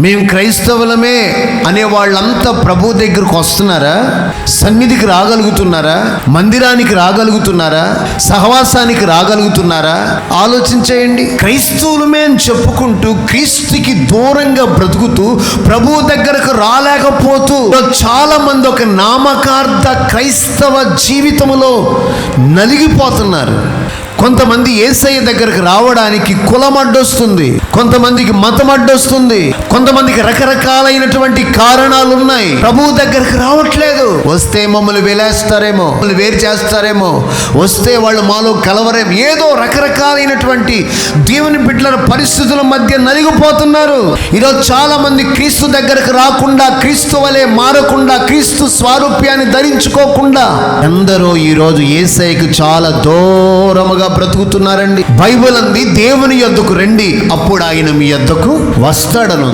మేము క్రైస్తవులమే అనే వాళ్ళంతా ప్రభు దగ్గరకు వస్తున్నారా? సన్నిధికి రాగలుగుతున్నారా? మందిరానికి రాగలుగుతున్నారా? సహవాసానికి రాగలుగుతున్నారా? ఆలోచించేయండి. క్రైస్తవులమే అని చెప్పుకుంటూ క్రీస్తుకి దూరంగా బ్రతుకుతూ ప్రభు దగ్గరకు రాలేకపోతూ చాలా మంది ఒక నామకార్థ క్రైస్తవ జీవితంలో నలిగిపోతున్నారు. కొంతమంది యేసయ్య దగ్గరకు రావడానికి కులం అడ్డొస్తుంది, కొంతమందికి మతం అడ్డొస్తుంది, కొంతమందికి రకరకాలైనటువంటి కారణాలు ఉన్నాయి. ప్రభువు దగ్గరకు రావట్లేదు. వస్తే మమ్మల్ని వెలేస్తారేమో, మమ్మల్ని వేరు చేస్తారేమో, వస్తే వాళ్ళు మాలో కలవరేమో, ఏదో రకరకాలైనటువంటి దేవుని బిడ్డల పరిస్థితుల మధ్య నలిగిపోతున్నారు. ఈరోజు చాలా మంది క్రీస్తు దగ్గరకు రాకుండా, క్రీస్తు వలె మారకుండా, క్రీస్తు స్వారూప్యాన్ని ధరించుకోకుండా అందరూ ఈరోజు యేసయ్యకు చాలా దూరముగా బ్రతుకుతున్నారండి. బైబిల్ అంది దేవుని యొద్దకు రండి, అప్పుడు ఆయన మీ యొద్దకు వస్తాడను.